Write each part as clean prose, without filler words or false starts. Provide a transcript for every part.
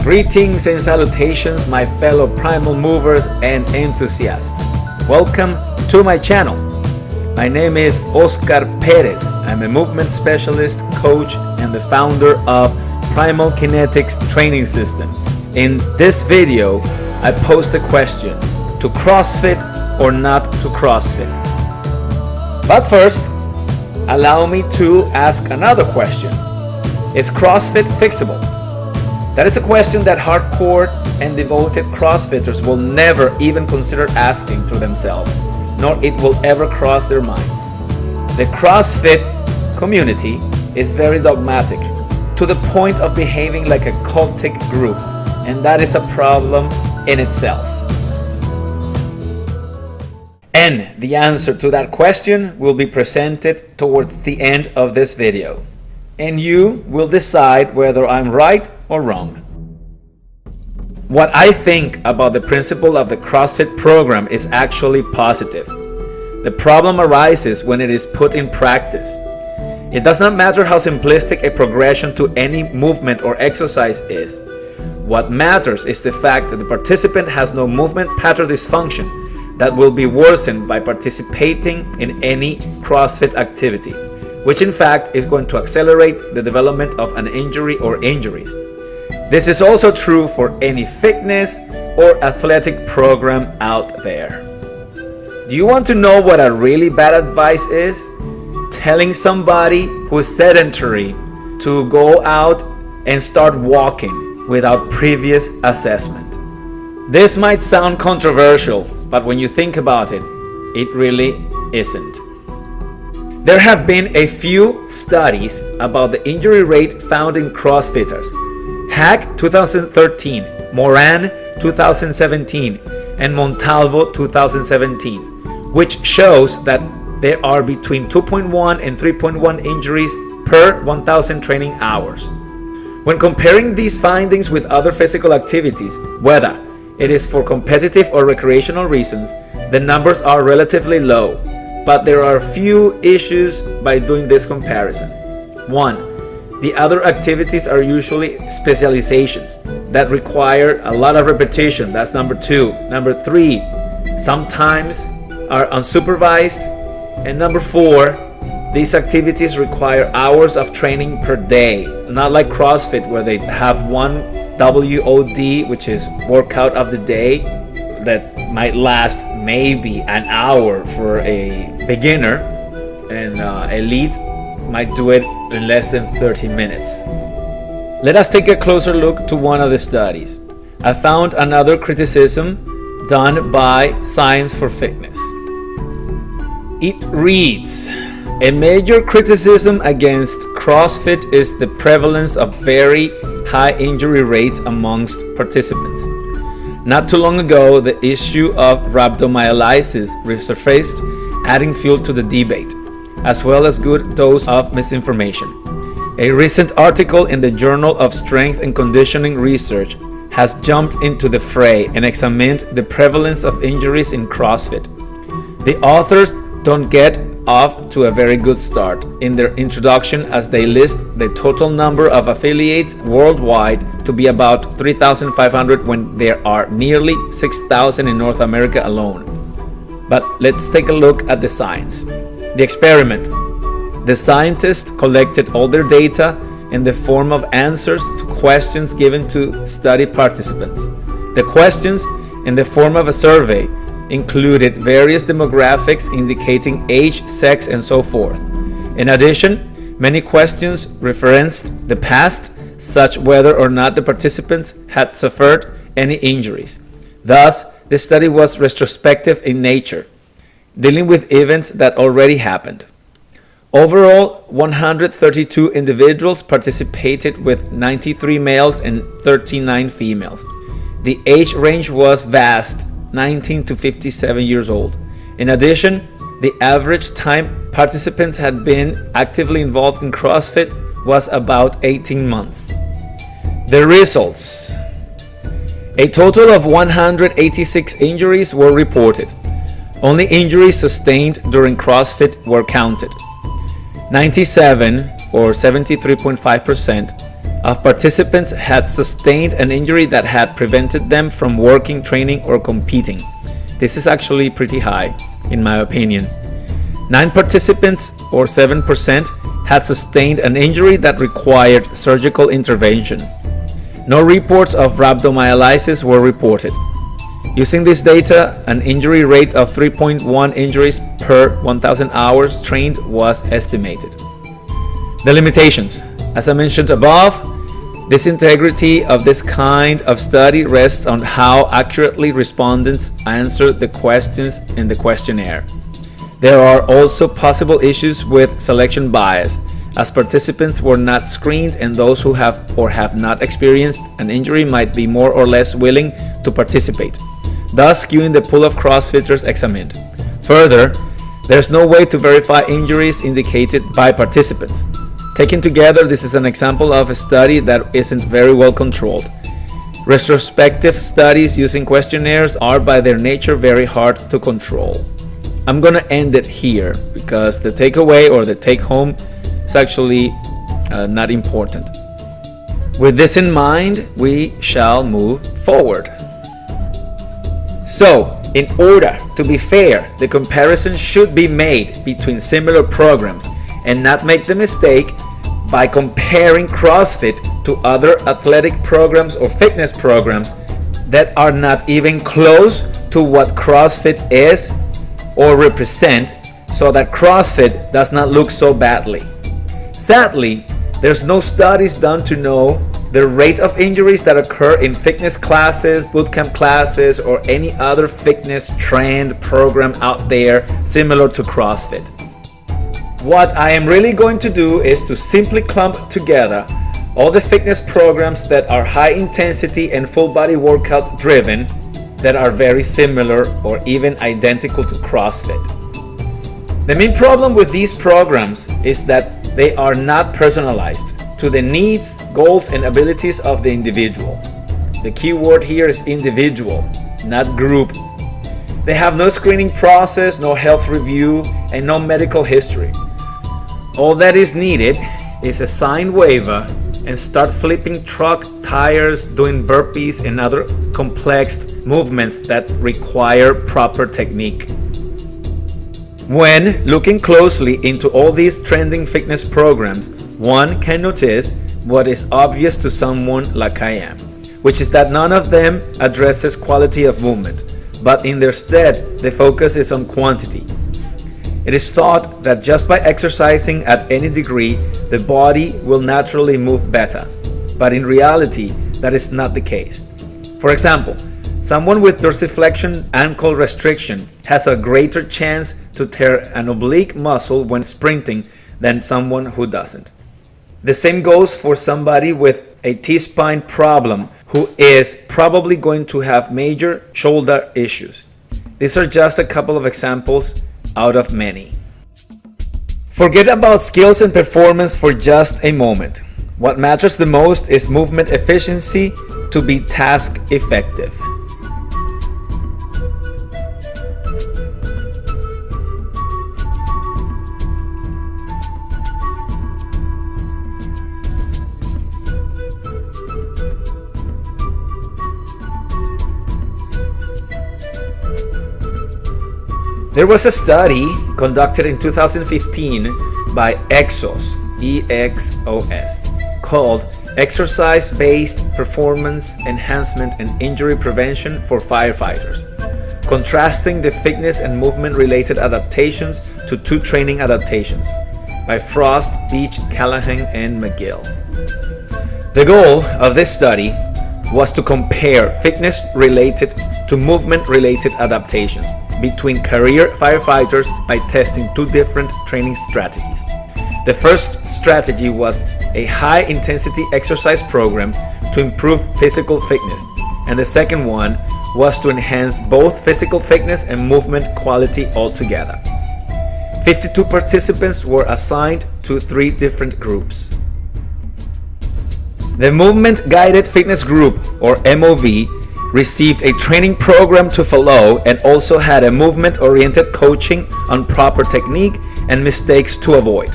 Greetings and salutations, my fellow Primal movers and enthusiasts. Welcome to my channel. My name is Oscar Perez. I'm a movement specialist, coach, and the founder of Primal Kinetics Training System. In this video, I posed a question: to CrossFit or not to CrossFit? But first, allow me to ask another question. Is CrossFit fixable? That is a question that hardcore and devoted CrossFitters will never even consider asking to themselves, nor it will ever cross their minds. The CrossFit community is very dogmatic, to the point of behaving like a cultic group, and that is a problem in itself. And the answer to that question will be presented towards the end of this video, and you will decide whether I'm right or wrong. What I think about the principle of the CrossFit program is actually positive. The problem arises when it is put in practice. It does not matter how simplistic a progression to any movement or exercise is. What matters is the fact that the participant has no movement pattern dysfunction that will be worsened by participating in any CrossFit activity, which in fact is going to accelerate the development of an injury or injuries. This is also true for any fitness or athletic program out there. Do you want to know what a really bad advice is? Telling somebody who is sedentary to go out and start walking without previous assessment. This might sound controversial, but when you think about it, it really isn't. There have been a few studies about the injury rate found in CrossFitters. Hack 2013, Moran 2017, and Montalvo 2017, which shows that there are between 2.1 and 3.1 injuries per 1,000 training hours. When comparing these findings with other physical activities, whether it is for competitive or recreational reasons, the numbers are relatively low, but there are a few issues by doing this comparison. 1. The other activities are usually specializations that require a lot of repetition. That's number 2. Number 3, sometimes are unsupervised. And number 4, these activities require hours of training per day. Not like CrossFit, where they have one WOD, which is workout of the day, that might last maybe an hour for a beginner, and elite might do it in less than 30 minutes. Let us take a closer look to one of the studies. I found another criticism done by Science for Fitness. It reads: a major criticism against CrossFit is the prevalence of very high injury rates amongst participants. Not too long ago, the issue of rhabdomyolysis resurfaced, adding fuel to the debate, as well as good dose of misinformation. A recent article in the Journal of Strength and Conditioning Research has jumped into the fray and examined the prevalence of injuries in CrossFit. The authors don't get off to a very good start in their introduction, as they list the total number of affiliates worldwide to be about 3,500 when there are nearly 6,000 in North America alone. But let's take a look at the science. The experiment. The scientists collected all their data in the form of answers to questions given to study participants. The questions, in the form of a survey, included various demographics indicating age, sex, and so forth. In addition, many questions referenced the past, such whether or not the participants had suffered any injuries. Thus, the study was retrospective in nature, dealing with events that already happened. Overall, 132 individuals participated, with 93 males and 39 females. The age range was vast, 19 to 57 years old. In addition, the average time participants had been actively involved in CrossFit was about 18 months. The results. A total of 186 injuries were reported. Only injuries sustained during CrossFit were counted. 97, or 73.5%, of participants had sustained an injury that had prevented them from working, training, or competing. This is actually pretty high, in my opinion. 9 participants, or 7%, had sustained an injury that required surgical intervention. No reports of rhabdomyolysis were reported. Using this data, an injury rate of 3.1 injuries per 1,000 hours trained was estimated. The limitations. As I mentioned above, this integrity of this kind of study rests on how accurately respondents answer the questions in the questionnaire. There are also possible issues with selection bias, as participants were not screened and those who have or have not experienced an injury might be more or less willing to participate, thus skewing the pool of CrossFitters examined. Further, there's no way to verify injuries indicated by participants. Taken together, this is an example of a study that isn't very well controlled. Retrospective studies using questionnaires are by their nature very hard to control. I'm gonna end it here because the takeaway or the take home is actually not important. With this in mind, we shall move forward. So, in order to be fair, the comparison should be made between similar programs and not make the mistake by comparing CrossFit to other athletic programs or fitness programs that are not even close to what CrossFit is or represent, so that CrossFit does not look so badly. Sadly, there's no studies done to know the rate of injuries that occur in fitness classes, bootcamp classes, or any other fitness trend program out there similar to CrossFit. What I am really going to do is to simply clump together all the fitness programs that are high intensity and full body workout driven that are very similar or even identical to CrossFit. The main problem with these programs is that they are not personalized to the needs, goals, and abilities of the individual. The key word here is individual, not group. They have no screening process, no health review, and no medical history. All that is needed is a signed waiver and start flipping truck tires, doing burpees and other complex movements that require proper technique. When looking closely into all these trending fitness programs, one can notice what is obvious to someone like I am, which is that none of them addresses quality of movement, but in their stead, the focus is on quantity. It is thought that just by exercising at any degree, the body will naturally move better, but in reality, that is not the case. For example, someone with dorsiflexion ankle restriction has a greater chance to tear an oblique muscle when sprinting than someone who doesn't. The same goes for somebody with a T-spine problem who is probably going to have major shoulder issues. These are just a couple of examples out of many. Forget about skills and performance for just a moment. What matters the most is movement efficiency to be task effective. There was a study conducted in 2015 by EXOS, E-X-O-S, called Exercise-Based Performance Enhancement and Injury Prevention for Firefighters, contrasting the fitness and movement-related adaptations to 2 training adaptations by Frost, Beach, Callahan, and McGill. The goal of this study was to compare fitness-related to movement-related adaptations between career firefighters by testing 2 different training strategies. The first strategy was a high-intensity exercise program to improve physical fitness, and the second one was to enhance both physical fitness and movement quality altogether. 52 participants were assigned to 3 different groups. The Movement Guided Fitness Group, or MOV, received a training program to follow and also had a movement-oriented coaching on proper technique and mistakes to avoid.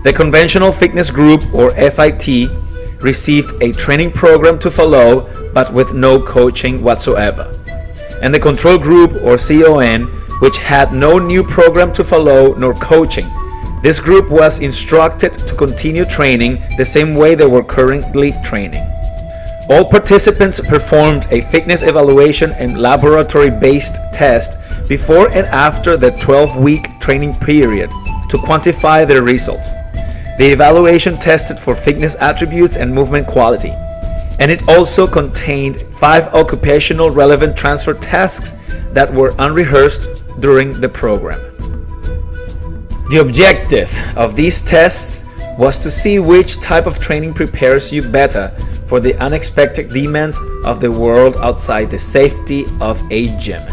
The Conventional Fitness Group, or FIT, received a training program to follow, but with no coaching whatsoever. And the control group, or CON, which had no new program to follow nor coaching. This group was instructed to continue training the same way they were currently training. All participants performed a fitness evaluation and laboratory-based test before and after the 12-week training period to quantify their results. The evaluation tested for fitness attributes and movement quality, and it also contained 5 occupational relevant transfer tasks that were unrehearsed during the program. The objective of these tests was to see which type of training prepares you better for the unexpected demands of the world outside the safety of a gym.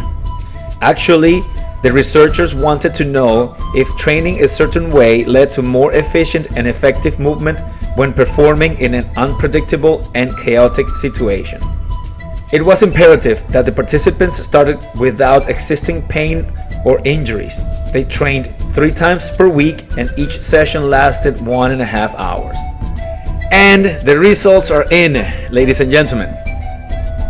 Actually, the researchers wanted to know if training a certain way led to more efficient and effective movement when performing in an unpredictable and chaotic situation. It was imperative that the participants started without existing pain or injuries. They trained 3 times per week and each session lasted 1.5 hours. And the results are in, ladies and gentlemen.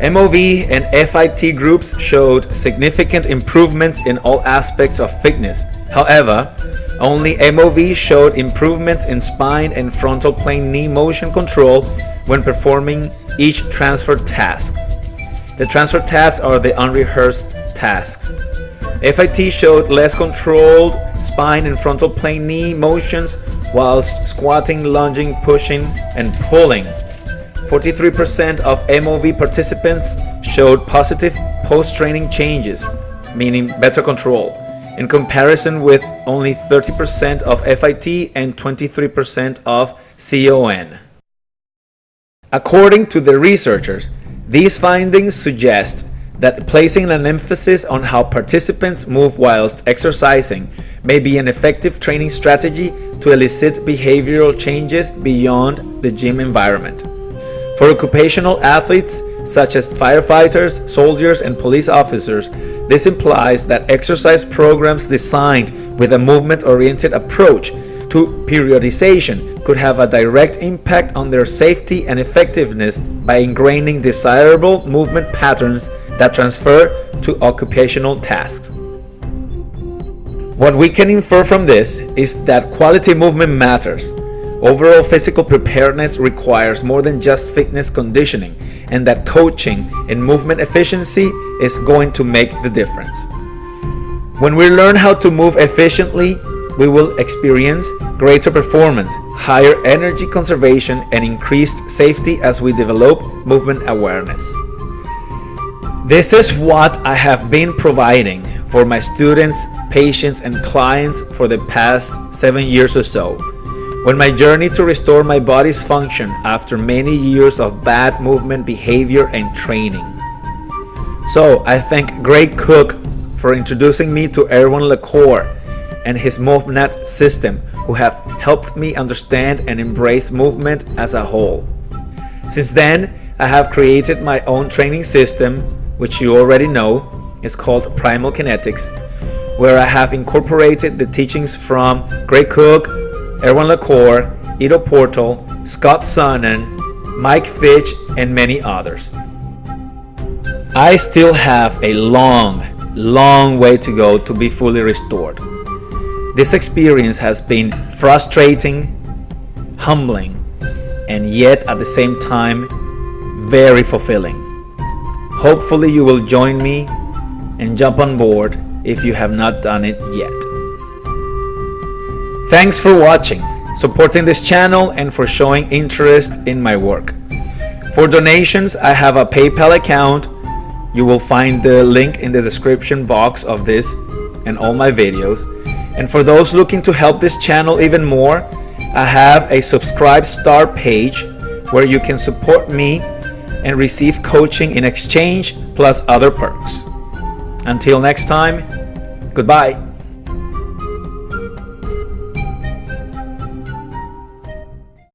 MOV and FIT groups showed significant improvements in all aspects of fitness. However, only MOV showed improvements in spine and frontal plane knee motion control when performing each transfer task. The transfer tasks are the unrehearsed tasks. FIT showed less controlled spine and frontal plane knee motions whilst squatting, lunging, pushing, and pulling. 43% of MOV participants showed positive post-training changes, meaning better control, in comparison with only 30% of FIT and 23% of CON. According to the researchers, these findings suggest that placing an emphasis on how participants move whilst exercising may be an effective training strategy to elicit behavioral changes beyond the gym environment. For occupational athletes such as firefighters, soldiers, and police officers, this implies that exercise programs designed with a movement-oriented approach to periodization could have a direct impact on their safety and effectiveness by ingraining desirable movement patterns that transfer to occupational tasks. What we can infer from this is that quality movement matters. Overall physical preparedness requires more than just fitness conditioning, and that coaching and movement efficiency is going to make the difference. When we learn how to move efficiently, we will experience greater performance, higher energy conservation, and increased safety as we develop movement awareness. This is what I have been providing for my students, patients, and clients for the past 7 years or so, when my journey to restore my body's function after many years of bad movement behavior and training. So I thank Greg Cook for introducing me to Erwan LaCour and his Movnat system, who have helped me understand and embrace movement as a whole. Since then, I have created my own training system, which you already know is called Primal Kinetics, where I have incorporated the teachings from Greg Cook, Erwan LaCour, Ido Portal, Scott Sonnen, Mike Fitch, and many others. I still have a long way to go to be fully restored. This experience has been frustrating, humbling, and yet at the same time, very fulfilling. Hopefully you will join me and jump on board if you have not done it yet. Thanks for watching, supporting this channel, and for showing interest in my work. For donations, I have a PayPal account. You will find the link in the description box of this and all my videos. And for those looking to help this channel even more, I have a subscribe star page where you can support me and receive coaching in exchange plus other perks. Until next time, goodbye.